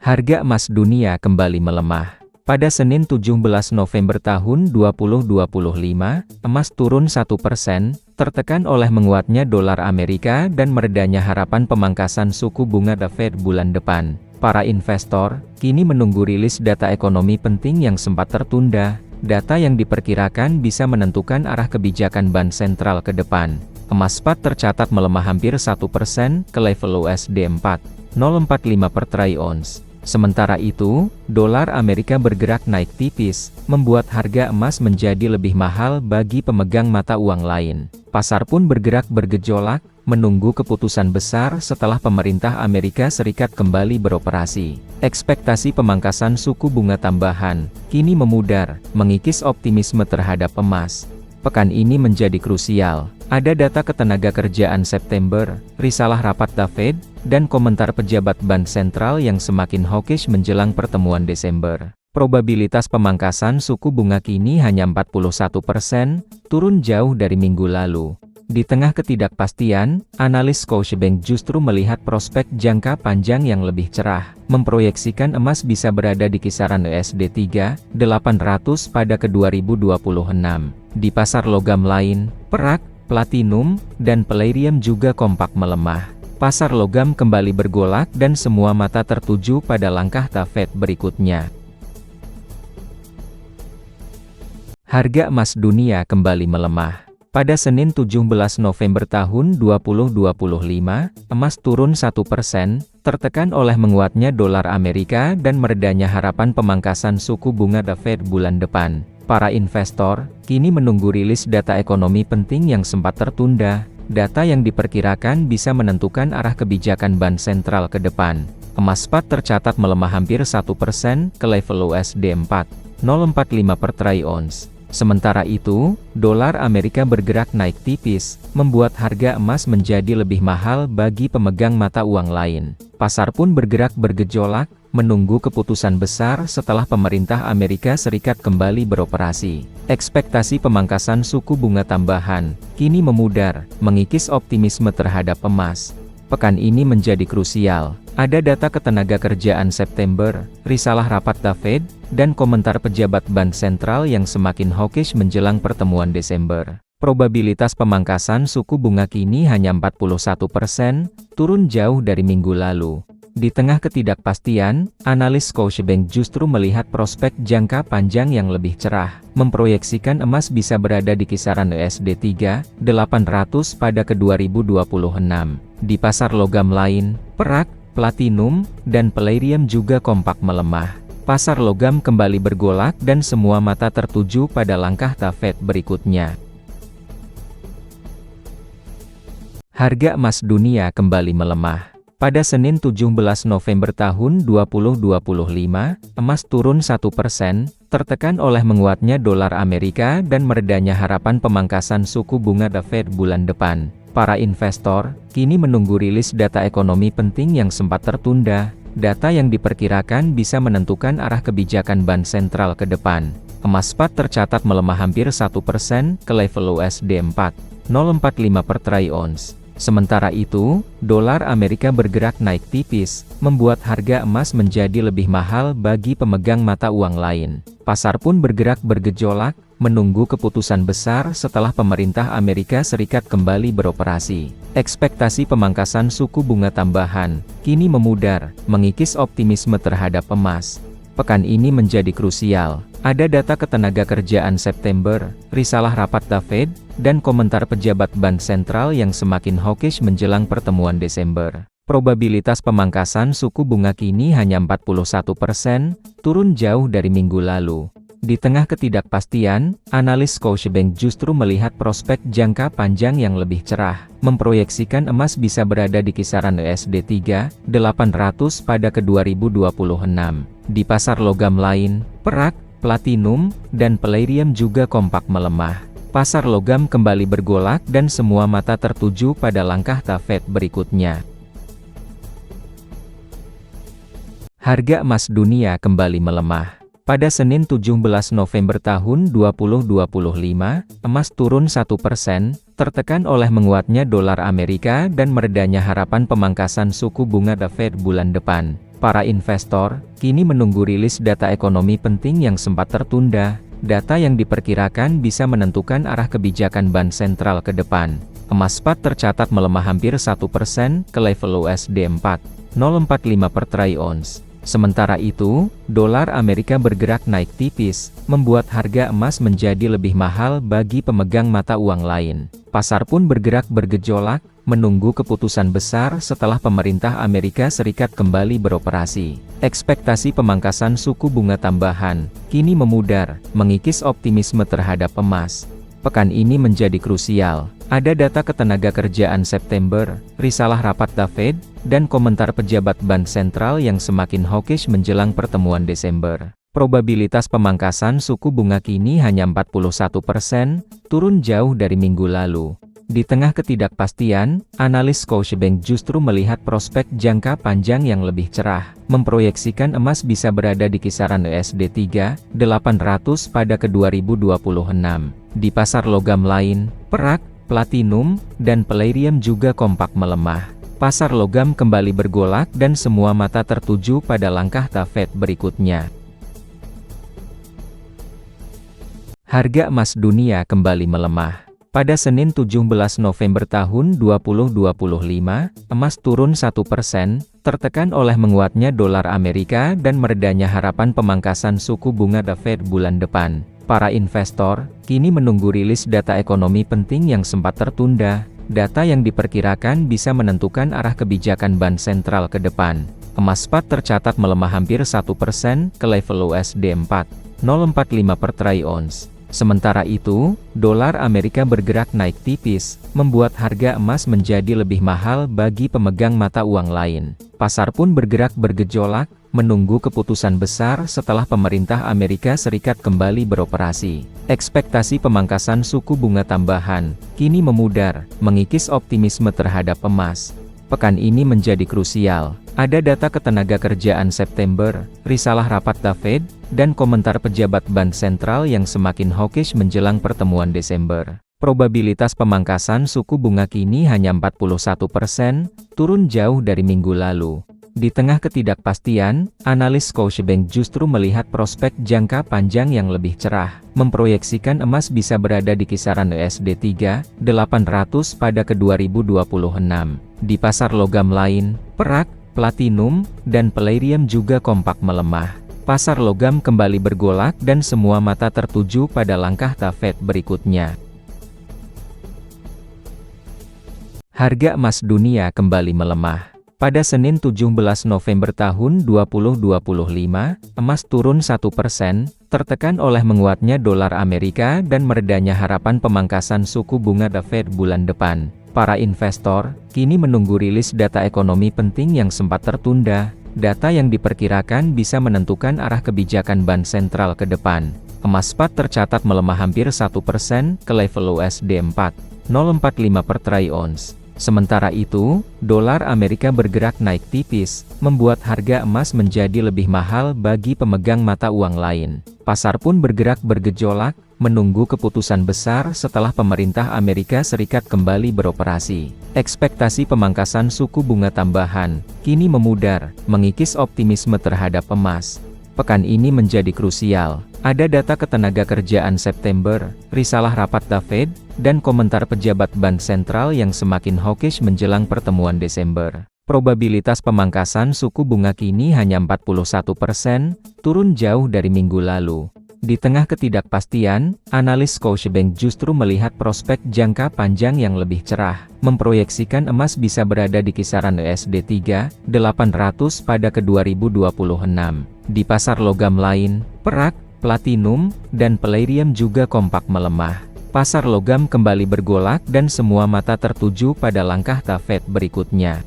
Harga emas dunia kembali melemah. Pada Senin 17 November tahun 2025, emas turun 1%, tertekan oleh menguatnya dolar Amerika dan meredanya harapan pemangkasan suku bunga The Fed bulan depan. Para investor kini menunggu rilis data ekonomi penting yang sempat tertunda. Data yang diperkirakan bisa menentukan arah kebijakan bank sentral ke depan. Emas spot tercatat melemah hampir 1% ke level USD 4,045 per troy ounce. Sementara itu, dolar Amerika bergerak naik tipis, membuat harga emas menjadi lebih mahal bagi pemegang mata uang lain. Pasar pun bergerak bergejolak, menunggu keputusan besar setelah pemerintah Amerika Serikat kembali beroperasi. Ekspektasi pemangkasan suku bunga tambahan kini memudar, mengikis optimisme terhadap emas. Pekan ini menjadi krusial. Ada data ketenagakerjaan September, risalah rapat The Fed, dan komentar pejabat bank sentral yang semakin hawkish menjelang pertemuan Desember. Probabilitas pemangkasan suku bunga kini hanya 41%, turun jauh dari minggu lalu. Di tengah ketidakpastian, analis Scotiabank justru melihat prospek jangka panjang yang lebih cerah, memproyeksikan emas bisa berada di kisaran USD 3.800 pada ke 2026. Di pasar logam lain, perak, platinum, dan palladium juga kompak melemah. Pasar logam kembali bergolak dan semua mata tertuju pada langkah The Fed berikutnya. Harga emas dunia kembali melemah. Pada Senin 17 November tahun 2025, emas turun 1%, tertekan oleh menguatnya dolar Amerika dan meredanya harapan pemangkasan suku bunga The Fed bulan depan. Para investor kini menunggu rilis data ekonomi penting yang sempat tertunda. Data yang diperkirakan bisa menentukan arah kebijakan bank sentral ke depan. Emas spot tercatat melemah hampir 1% ke level USD 4,045 per troy ounce. Sementara itu, dolar Amerika bergerak naik tipis, membuat harga emas menjadi lebih mahal bagi pemegang mata uang lain. Pasar pun bergerak bergejolak, menunggu keputusan besar setelah pemerintah Amerika Serikat kembali beroperasi. Ekspektasi pemangkasan suku bunga tambahan kini memudar, mengikis optimisme terhadap emas. Pekan ini menjadi krusial. Ada data ketenagakerjaan September, risalah rapat The Fed, dan komentar pejabat bank sentral yang semakin hawkish menjelang pertemuan Desember. Probabilitas pemangkasan suku bunga kini hanya 41%, turun jauh dari minggu lalu. Di tengah ketidakpastian, analis Scotiabank justru melihat prospek jangka panjang yang lebih cerah, memproyeksikan emas bisa berada di kisaran USD 3.800 pada ke 2026. Di pasar logam lain, perak, platinum, dan palladium juga kompak melemah. Pasar logam kembali bergolak dan semua mata tertuju pada langkah The Fed berikutnya. Harga emas dunia kembali melemah. Pada Senin 17 November tahun 2025, emas turun 1%, tertekan oleh menguatnya dolar Amerika dan meredanya harapan pemangkasan suku bunga The Fed bulan depan. Para investor kini menunggu rilis data ekonomi penting yang sempat tertunda. Data yang diperkirakan bisa menentukan arah kebijakan bank sentral ke depan. Emas spot tercatat melemah hampir 1% ke level USD 4,045 per troy ounce. Sementara itu, dolar Amerika bergerak naik tipis, membuat harga emas menjadi lebih mahal bagi pemegang mata uang lain. Pasar pun bergerak bergejolak, menunggu keputusan besar setelah pemerintah Amerika Serikat kembali beroperasi. Ekspektasi pemangkasan suku bunga tambahan kini memudar, mengikis optimisme terhadap emas. Pekan ini menjadi krusial. Ada data ketenagakerjaan September, risalah rapat The Fed, dan komentar pejabat bank sentral yang semakin hawkish menjelang pertemuan Desember. Probabilitas pemangkasan suku bunga kini hanya 41%, turun jauh dari minggu lalu. Di tengah ketidakpastian, analis Scotiabank justru melihat prospek jangka panjang yang lebih cerah, memproyeksikan emas bisa berada di kisaran USD 3.800 pada ke 2026. Di pasar logam lain, perak, platinum, dan palladium juga kompak melemah. Pasar logam kembali bergolak dan semua mata tertuju pada langkah The Fed berikutnya. Harga emas dunia kembali melemah. Pada Senin 17 November tahun 2025, emas turun 1%, tertekan oleh menguatnya dolar Amerika dan meredanya harapan pemangkasan suku bunga The Fed bulan depan. Para investor kini menunggu rilis data ekonomi penting yang sempat tertunda. Data yang diperkirakan bisa menentukan arah kebijakan bank sentral ke depan. Emas spot tercatat melemah hampir 1% ke level USD 4,045 per troy ounce. Sementara itu, dolar Amerika bergerak naik tipis, membuat harga emas menjadi lebih mahal bagi pemegang mata uang lain. Pasar pun bergerak bergejolak, menunggu keputusan besar setelah pemerintah Amerika Serikat kembali beroperasi. Ekspektasi pemangkasan suku bunga tambahan kini memudar, mengikis optimisme terhadap emas. Pekan ini menjadi krusial. Ada data ketenagakerjaan September, risalah rapat The Fed, dan komentar pejabat bank sentral yang semakin hawkish menjelang pertemuan Desember. Probabilitas pemangkasan suku bunga kini hanya 41%, turun jauh dari minggu lalu. Di tengah ketidakpastian, analis Scotiabank justru melihat prospek jangka panjang yang lebih cerah, memproyeksikan emas bisa berada di kisaran USD 3.800 pada ke 2026. Di pasar logam lain, perak, platinum, dan palladium juga kompak melemah. Pasar logam kembali bergolak dan semua mata tertuju pada langkah The Fed berikutnya. Harga emas dunia kembali melemah. Pada Senin 17 November tahun 2025, emas turun 1%, tertekan oleh menguatnya dolar Amerika dan meredanya harapan pemangkasan suku bunga The Fed bulan depan. Para investor kini menunggu rilis data ekonomi penting yang sempat tertunda. Data yang diperkirakan bisa menentukan arah kebijakan bank sentral ke depan. Emas spot tercatat melemah hampir 1% ke level USD 4,045 per troy ounce. Sementara itu, dolar Amerika bergerak naik tipis, membuat harga emas menjadi lebih mahal bagi pemegang mata uang lain. Pasar pun bergerak bergejolak, menunggu keputusan besar setelah pemerintah Amerika Serikat kembali beroperasi. Ekspektasi pemangkasan suku bunga tambahan kini memudar, mengikis optimisme terhadap emas. Pekan ini menjadi krusial. Ada data ketenagakerjaan September, risalah rapat The Fed, dan komentar pejabat bank sentral yang semakin hawkish menjelang pertemuan Desember. Probabilitas pemangkasan suku bunga kini hanya 41%, turun jauh dari minggu lalu. Di tengah ketidakpastian, analis Scotiabank justru melihat prospek jangka panjang yang lebih cerah, memproyeksikan emas bisa berada di kisaran USD 3.800 pada ke 2026. Di pasar logam lain, perak, platinum, dan palladium juga kompak melemah. Pasar logam kembali bergolak dan semua mata tertuju pada langkah The Fed berikutnya. Harga emas dunia kembali melemah. Pada Senin 17 November tahun 2025, emas turun 1%, tertekan oleh menguatnya dolar Amerika dan meredanya harapan pemangkasan suku bunga The Fed bulan depan. Para investor kini menunggu rilis data ekonomi penting yang sempat tertunda. Data yang diperkirakan bisa menentukan arah kebijakan bank sentral ke depan. Emas spot tercatat melemah hampir 1% ke level USD 4,045 per troy ounce. Sementara itu, dolar Amerika bergerak naik tipis, membuat harga emas menjadi lebih mahal bagi pemegang mata uang lain. Pasar pun bergerak bergejolak, menunggu keputusan besar setelah pemerintah Amerika Serikat kembali beroperasi. Ekspektasi pemangkasan suku bunga tambahan kini memudar, mengikis optimisme terhadap emas. Pekan ini menjadi krusial. Ada data ketenagakerjaan September, risalah rapat The Fed, dan komentar pejabat bank sentral yang semakin hawkish menjelang pertemuan Desember. Probabilitas pemangkasan suku bunga kini hanya 41%, turun jauh dari minggu lalu. Di tengah ketidakpastian, analis Scotiabank justru melihat prospek jangka panjang yang lebih cerah, memproyeksikan emas bisa berada di kisaran USD 3.800 pada ke 2026. Di pasar logam lain, perak, platinum, dan palladium juga kompak melemah. Pasar logam kembali bergolak dan semua mata tertuju pada langkah The Fed berikutnya.